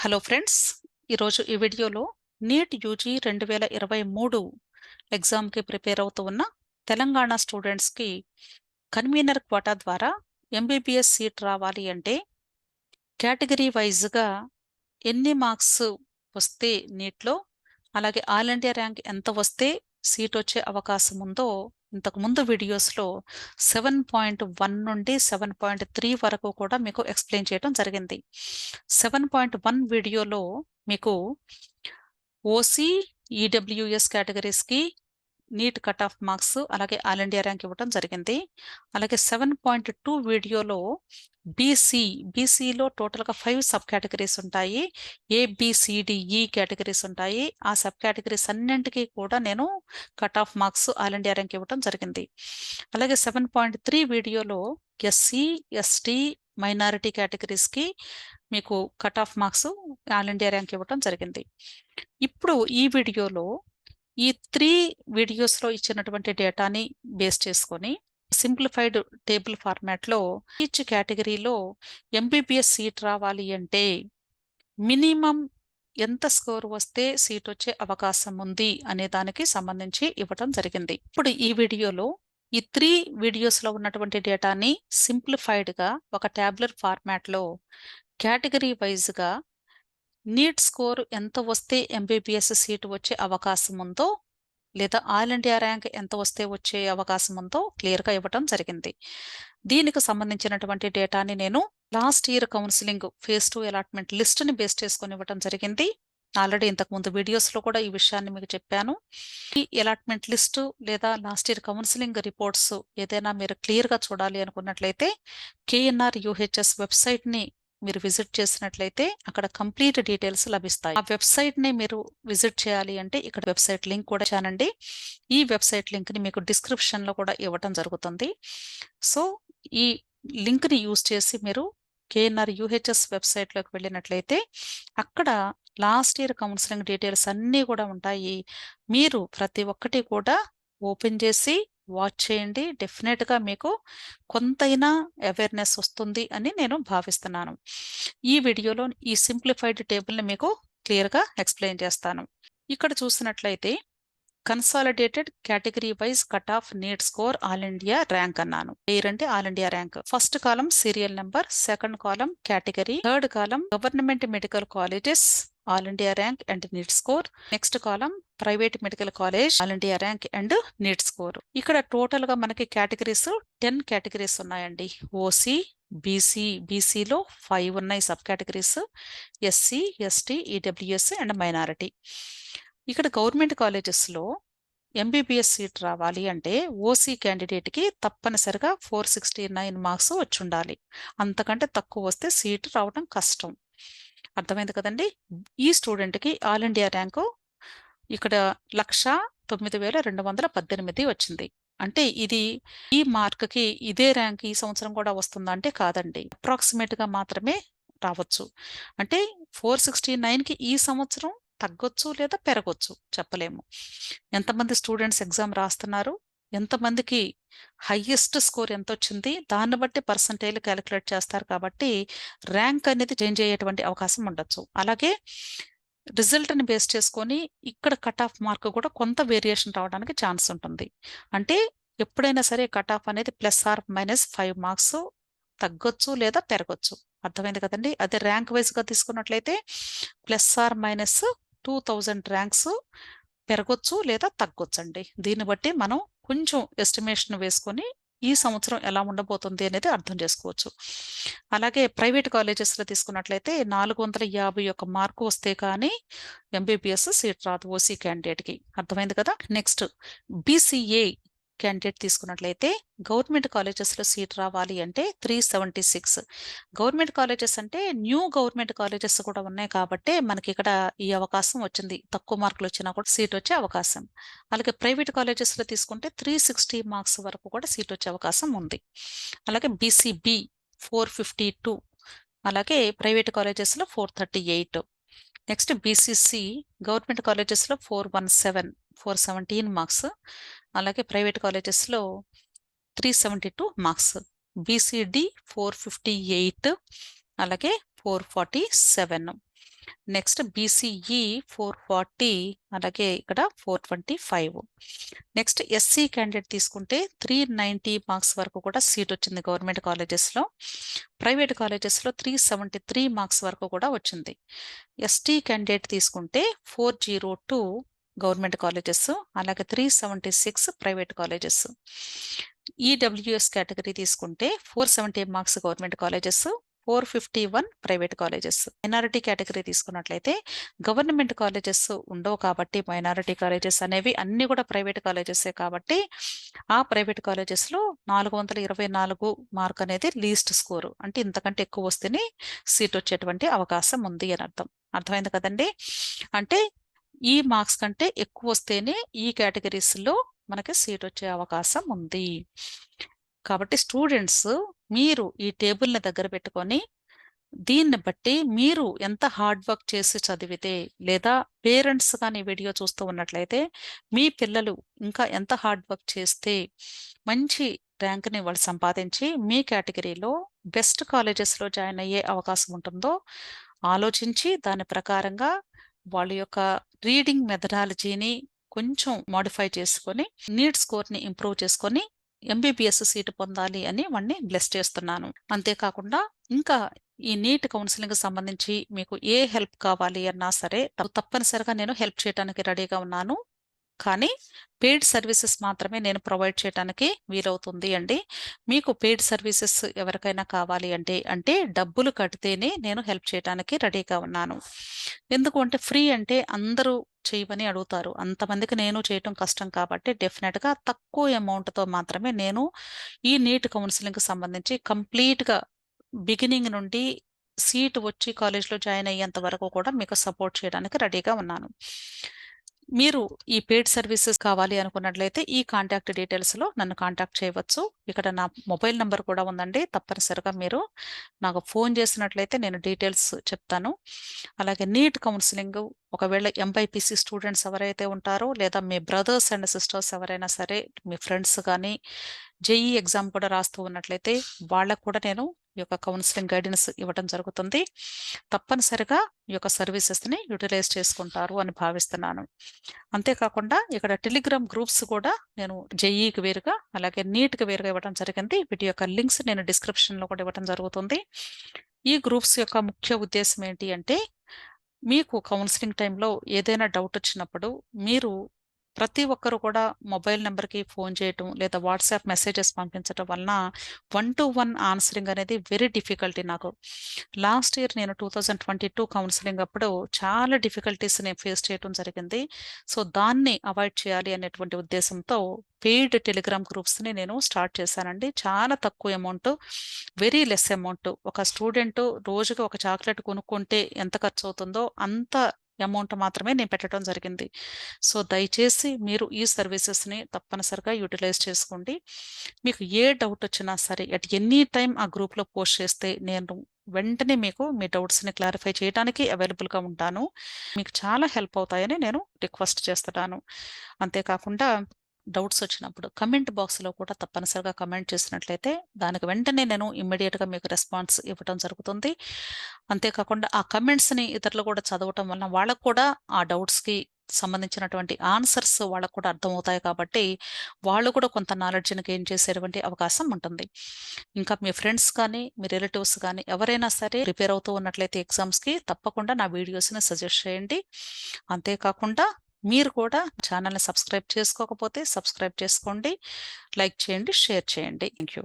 Hello friends, ఈరోజు ఈ వీడియోలో నీట్ యూజీ 2023 ఎగ్జామ్కి ప్రిపేర్ అవుతూ ఉన్న తెలంగాణ స్టూడెంట్స్కి కన్వీనర్ క్వాటా ద్వారా ఎంబీబీఎస్ సీట్ రావాలి అంటే కేటగిరీ వైజ్గా ఎన్ని మార్క్స్ వస్తే నీట్లో, అలాగే ఆల్ ఇండియా ర్యాంక్ ఎంత వస్తే సీట్ వచ్చే అవకాశం ఉందో ఇంతకుముందు వీడియోస్లో 7.1 నుండి 7.3 వరకు కూడా మీకు ఎక్స్ప్లెయిన్ చేయడం జరిగింది. 7.1 వీడియోలో మీకు ఓసీ, ఈడబ్ల్యూఎస్ కేటగిరీస్కి నీట్ కట్ ఆఫ్ మార్క్స్ అలాగే ఆల్ ఇండియా ర్యాంక్ ఇవ్వడం జరిగింది. అలాగే 7.2 వీడియోలో బీసీలో టోటల్గా 5 సబ్ కేటగిరీస్ ఉంటాయి. ఏబిసిడిఈ కేటగిరీస్ ఉంటాయి. ఆ సబ్ కేటగిరీస్ అన్నింటికీ కూడా నేను cut off marks all India rank ఇవ్వడం జరిగింది. అలాగే 7.3 వీడియోలో ఎస్సీ, ఎస్టీ, మైనారిటీ కేటగిరీస్కి మీకు cut off marks all India rank ఇవ్వడం జరిగింది. ఇప్పుడు ఈ వీడియోలో ఈ 3 వీడియోస్లో ఇచ్చినటువంటి డేటాని బేస్ చేసుకొని సింప్లిఫైడ్ టేబుల్ ఫార్మాట్లో ఈచ్ కేటగిరీలో ఎంబీబీఎస్ సీట్ రావాలి అంటే మినిమం ఎంత స్కోర్ వస్తే సీట్ వచ్చే అవకాశం ఉంది అనే దానికి సంబంధించి ఇవ్వటం జరిగింది. ఇప్పుడు ఈ వీడియోలో ఈ 3 వీడియోస్లో ఉన్నటువంటి డేటాని సింప్లిఫైడ్గా ఒక ట్యాబులర్ ఫార్మాట్లో కేటగిరీ వైజ్గా నీట్ స్కోర్ ఎంత వస్తే ఎంబీబీఎస్ సీట్ వచ్చే అవకాశం ఉందో, లేదా ఆల్ ఇండియా ర్యాంక్ ఎంత వస్తే వచ్చే అవకాశం ఉందో క్లియర్గా ఇవ్వటం జరిగింది. దీనికి సంబంధించినటువంటి డేటాని నేను last year counselling phase 2 allotment లిస్ట్ని బేస్ చేసుకొని ఇవ్వటం జరిగింది. ఆల్రెడీ ఇంతకుముందు వీడియోస్లో కూడా ఈ విషయాన్ని మీకు చెప్పాను. ఈ అలాట్మెంట్ లిస్ట్ లేదా లాస్ట్ ఇయర్ కౌన్సిలింగ్ రిపోర్ట్స్ ఏదైనా మీరు క్లియర్గా చూడాలి అనుకున్నట్లయితే కేఎన్ఆర్ యూహెచ్ఎస్ వెబ్సైట్ని మీరు విజిట్ చేసినట్లయితే అక్కడ కంప్లీట్ డీటెయిల్స్ లభిస్తాయి. ఆ వెబ్సైట్ని మీరు విజిట్ చేయాలి అంటే ఇక్కడ వెబ్సైట్ లింక్ కూడా ఇచ్చానండి. ఈ వెబ్సైట్ లింక్ని మీకు డిస్క్రిప్షన్లో కూడా ఇవ్వటం జరుగుతుంది. సో ఈ లింక్ని యూజ్ చేసి మీరు కేఎన్ఆర్ యూహెచ్ఎస్ వెబ్సైట్లోకి వెళ్ళినట్లయితే అక్కడ లాస్ట్ ఇయర్ కౌన్సిలింగ్ డీటెయిల్స్ అన్నీ కూడా ఉంటాయి. మీరు ప్రతి ఒక్కటి కూడా ఓపెన్ చేసి వాచ్ చేయండి. డెఫినెట్గా మీకు కొంతైనా అవేర్నెస్ వస్తుంది అని నేను భావిస్తున్నాను. ఈ వీడియోలో ఈ సింప్లిఫైడ్ టేబుల్ని మీకు క్లియర్గా ఎక్స్ప్లెయిన్ చేస్తాను. ఇక్కడ చూసినట్లయితే consolidated category wise cut off neat score all India rank అన్నాను. పేరు అంటే all India rank. First column serial number, second column category, third column government medical colleges all India rank and neat score, next column private medical college all India rank and neat score. ఇక్కడ total గా మనకి categories 10 categories ఉన్నాయండి. OC, బీసీలో 5 ఉన్నాయి sub categories, SC, ST, EWS and minority. ఇక్కడ government కాలేజెస్లో MBBS seat రావాలి అంటే ఓసీ క్యాండిడేట్కి తప్పనిసరిగా 469 మార్క్స్ వచ్చి ఉండాలి. అంతకంటే తక్కువ వస్తే సీట్ రావడం కష్టం. అర్థమైంది కదండి. ఈ స్టూడెంట్కి ఆల్ ఇండియా ర్యాంకు ఇక్కడ 1,09,218 వచ్చింది. అంటే ఇది ఈ మార్క్కి ఇదే ర్యాంక్ ఈ సంవత్సరం కూడా వస్తుందా అంటే కాదండి. అప్రాక్సిమేట్గా మాత్రమే రావచ్చు. అంటే 469కి ఈ సంవత్సరం తగ్గొచ్చు లేదా పెరగొచ్చు, చెప్పలేము. ఎంతమంది స్టూడెంట్స్ ఎగ్జామ్ రాస్తున్నారు, ఎంతమందికి హైయెస్ట్ స్కోర్ ఎంత వచ్చింది, దాన్ని బట్టి పర్సంటేజ్ క్యాలిక్యులేట్ చేస్తారు. కాబట్టి ర్యాంక్ అనేది చేంజ్ అయ్యేటువంటి అవకాశం ఉండొచ్చు. అలాగే రిజల్ట్ని బేస్ చేసుకొని ఇక్కడ కట్ ఆఫ్ మార్క్ కూడా కొంత వేరియేషన్ రావడానికి ఛాన్స్ ఉంటుంది. అంటే ఎప్పుడైనా సరే కట్ ఆఫ్ అనేది +or-5 మార్క్స్ తగ్గొచ్చు లేదా పెరగొచ్చు. అర్థమైంది కదండి. అదే ర్యాంక్ వైజ్గా తీసుకున్నట్లయితే +or-2000 ర్యాంక్స్ పెరగొచ్చు లేదా తగ్గొచ్చు అండి. దీన్ని బట్టి మనం కొంచెం ఎస్టిమేషన్ వేసుకొని ఈ సంవత్సరం ఎలా ఉండబోతుంది అనేది అర్థం చేసుకోవచ్చు. అలాగే ప్రైవేట్ కాలేజెస్లో తీసుకున్నట్లయితే 451 మార్కు వస్తే కానీ ఎంబీబీఎస్ సీట్ రాదు ఓసీ క్యాండిడేట్కి. అర్థమైంది కదా. నెక్స్ట్ బీసీఏ క్యాండిడేట్ తీసుకున్నట్లయితే గవర్నమెంట్ కాలేజెస్లో సీట్ రావాలి అంటే 376. గవర్నమెంట్ కాలేజెస్ అంటే న్యూ గవర్నమెంట్ కాలేజెస్ కూడా ఉన్నాయి కాబట్టి మనకి ఇక్కడ ఈ అవకాశం వచ్చింది. తక్కువ మార్కులు వచ్చినా కూడా సీట్ వచ్చే అవకాశం. అలాగే ప్రైవేట్ కాలేజెస్లో తీసుకుంటే 360 మార్క్స్ వరకు కూడా సీట్ వచ్చే అవకాశం ఉంది. అలాగే బీసీబీ 452, అలాగే ప్రైవేట్ కాలేజెస్లో 438. నెక్స్ట్ బీసీసీ గవర్నమెంట్ కాలేజెస్లో 417 మార్క్స్, అలాగే ప్రైవేట్ కాలేజెస్లో 372 మార్క్స్. బీసీడి 458, అలాగే 447. నెక్స్ట్ బీసీఈ 440, అలాగే ఇక్కడ 425. నెక్స్ట్ ఎస్సీ క్యాండిడేట్ తీసుకుంటే 390 మార్క్స్ వరకు కూడా సీట్ వచ్చింది గవర్నమెంట్ కాలేజెస్లో. ప్రైవేట్ కాలేజెస్లో 373 మార్క్స్ వరకు కూడా వచ్చింది. ఎస్టీ క్యాండిడేట్ తీసుకుంటే 402 గవర్నమెంట్ కాలేజెస్, అలాగే 376 ప్రైవేట్ కాలేజెస్. ఈడబ్ల్యూఎస్ కేటగిరీ తీసుకుంటే 470 marks government colleges, 451 private colleges. Minority category తీసుకున్నట్లయితే గవర్నమెంట్ కాలేజెస్ ఉండవు కాబట్టి మైనారిటీ కాలేజెస్ అనేవి అన్ని కూడా ప్రైవేట్ కాలేజెసే కాబట్టి ఆ ప్రైవేట్ కాలేజెస్లో 424 మార్క్ అనేది లీస్ట్ స్కోరు, అంటే ఇంతకంటే ఎక్కువ వస్తేనే సీట్ వచ్చేటువంటి అవకాశం ఉంది అని అర్థం. అర్థమైంది కదండి? అంటే ఈ మార్క్స్ కంటే ఎక్కువ వస్తేనే ఈ కేటగిరీస్లో మనకి సీట్ వచ్చే అవకాశం ఉంది. కాబట్టి స్టూడెంట్స్ మీరు ఈ టేబుల్ని దగ్గర పెట్టుకొని దీన్ని బట్టి మీరు ఎంత హార్డ్ వర్క్ చేసి చదివితే, లేదా పేరెంట్స్ కానీ వీడియో చూస్తూ ఉన్నట్లయితే మీ పిల్లలు ఇంకా ఎంత హార్డ్ వర్క్ చేస్తే మంచి ర్యాంక్ని వాళ్ళు సంపాదించి మీ కేటగిరీలో బెస్ట్ కాలేజెస్లో జాయిన్ అయ్యే అవకాశం ఉంటుందో ఆలోచించి దాని ప్రకారంగా వాళ్ళ యొక్క రీడింగ్ మెథడాలజీని కొంచెం మోడిఫై చేసుకొని నీట్ స్కోర్ని ఇంప్రూవ్ చేసుకొని ఎంబీబీఎస్ సీటు పొందాలి అని వాడిని బ్లెస్ చేస్తున్నాను. అంతేకాకుండా ఇంకా ఈ నీట్ కౌన్సిలింగ్ సంబంధించి మీకు ఏ హెల్ప్ కావాలి అన్నా సరే తప్పనిసరిగా నేను హెల్ప్ చేయడానికి రెడీగా ఉన్నాను. కానీ పెయిడ్ సర్వీసెస్ మాత్రమే నేను ప్రొవైడ్ చేయడానికి వీలవుతుంది అండి. మీకు పెయిడ్ సర్వీసెస్ ఎవరికైనా కావాలి అంటే డబ్బులు కడితేనే నేను హెల్ప్ చేయడానికి రెడీగా ఉన్నాను. ఎందుకు అంటే ఫ్రీ అంటే అందరూ చేయమని అడుగుతారు. అంతమందికి నేను చేయటం కష్టం కాబట్టి డెఫినెట్గా తక్కువ అమౌంట్తో మాత్రమే నేను ఈ నీట్ కౌన్సిలింగ్కి సంబంధించి కంప్లీట్గా బిగినింగ్ నుండి సీట్ వచ్చి కాలేజ్లో జాయిన్ అయ్యేంత వరకు కూడా మీకు సపోర్ట్ చేయడానికి రెడీగా ఉన్నాను. మీరు ఈ పెయిడ్ సర్వీసెస్ కావాలి అనుకున్నట్లయితే ఈ కాంటాక్ట్ డీటెయిల్స్లో నన్ను కాంటాక్ట్ చేయవచ్చు. ఇక్కడ నా మొబైల్ నెంబర్ కూడా ఉందండి. తప్పనిసరిగా మీరు నాకు ఫోన్ చేసినట్లయితే నేను డీటెయిల్స్ చెప్తాను. అలాగే నీట్ కౌన్సిలింగ్ ఒకవేళ ఎంపైపీసీ స్టూడెంట్స్ ఎవరైతే ఉంటారో, లేదా మీ బ్రదర్స్ అండ్ సిస్టర్స్ ఎవరైనా సరే, మీ ఫ్రెండ్స్ కానీ జేఈ ఎగ్జామ్ కూడా రాస్తూ ఉన్నట్లయితే వాళ్ళకు కూడా నేను ఈ యొక్క కౌన్సిలింగ్ గైడెన్స్ ఇవ్వడం జరుగుతుంది. తప్పనిసరిగా ఈ యొక్క సర్వీసెస్ని యూటిలైజ్ చేసుకుంటారు అని భావిస్తున్నాను. అంతేకాకుండా ఇక్కడ టెలిగ్రామ్ గ్రూప్స్ కూడా నేను జేఈకి వేరుగా అలాగే నీట్కి వేరుగా ఇవ్వడం జరిగింది. వీటి యొక్క లింక్స్ నేను డిస్క్రిప్షన్లో కూడా ఇవ్వడం జరుగుతుంది. ఈ గ్రూప్స్ యొక్క ముఖ్య ఉద్దేశం ఏంటి అంటే, మీకు కౌన్సిలింగ్ టైంలో ఏదైనా డౌట్ వచ్చినప్పుడు మీరు ప్రతి ఒక్కరు కూడా మొబైల్ నెంబర్కి ఫోన్ చేయటం లేదా వాట్సాప్ మెసేజెస్ పంపించడం వలన 1-to-1 ఆన్సరింగ్ అనేది వెరీ డిఫికల్టీ నాకు. లాస్ట్ ఇయర్ నేను 2022 కౌన్సిలింగ్ అప్పుడు చాలా డిఫికల్టీస్ నేను ఫేస్ చేయడం జరిగింది. సో దాన్ని అవాయిడ్ చేయాలి అనేటువంటి ఉద్దేశంతో పెయిడ్ టెలిగ్రామ్ గ్రూప్స్ని నేను స్టార్ట్ చేశానండి. చాలా తక్కువ అమౌంట్, వెరీ లెస్ అమౌంట్. ఒక స్టూడెంట్ రోజుకి ఒక చాక్లెట్ కొనుక్కుంటే ఎంత ఖర్చు అవుతుందో అంత అమౌంట్ మాత్రమే నేను పెట్టడం జరిగింది. సో దయచేసి మీరు ఈ సర్వీసెస్ని తప్పనిసరిగా యూటిలైజ్ చేసుకోండి. మీకు ఏ డౌట్ వచ్చినా సరే అట్ ఎనీ టైం ఆ గ్రూప్లో పోస్ట్ చేస్తే నేను వెంటనే మీకు మీ డౌట్స్ని క్లారిఫై చేయడానికి అవైలబుల్గా ఉంటాను. మీకు చాలా హెల్ప్ అవుతాయని నేను రిక్వెస్ట్ చేస్తున్నాను. అంతేకాకుండా డౌట్స్ వచ్చినప్పుడు కమెంట్ బాక్స్లో కూడా తప్పనిసరిగా కమెంట్ చేసినట్లయితే దానికి వెంటనే నేను ఇమ్మీడియట్గా మీకు రెస్పాన్స్ ఇవ్వడం జరుగుతుంది. అంతేకాకుండా ఆ కమెంట్స్ని ఇతరులు కూడా చదవటం వలన వాళ్ళకు కూడా ఆ డౌట్స్కి సంబంధించినటువంటి ఆన్సర్స్ వాళ్ళకు కూడా అర్థమవుతాయి కాబట్టి వాళ్ళు కూడా కొంత నాలెడ్జ్ని గెయిన్ చేసేటువంటి అవకాశం ఉంటుంది. ఇంకా మీ ఫ్రెండ్స్ కానీ మీ రిలేటివ్స్ కానీ ఎవరైనా సరే ప్రిపేర్ అవుతూ ఉన్నట్లయితే ఎగ్జామ్స్కి తప్పకుండా నా వీడియోస్ని సజెస్ట్ చేయండి. అంతేకాకుండా మీరు కూడా ఛానల్ని సబ్స్క్రైబ్ చేసుకోకపోతే సబ్స్క్రైబ్ చేసుకోండి, లైక్ చేయండి, షేర్ చేయండి. Thank you.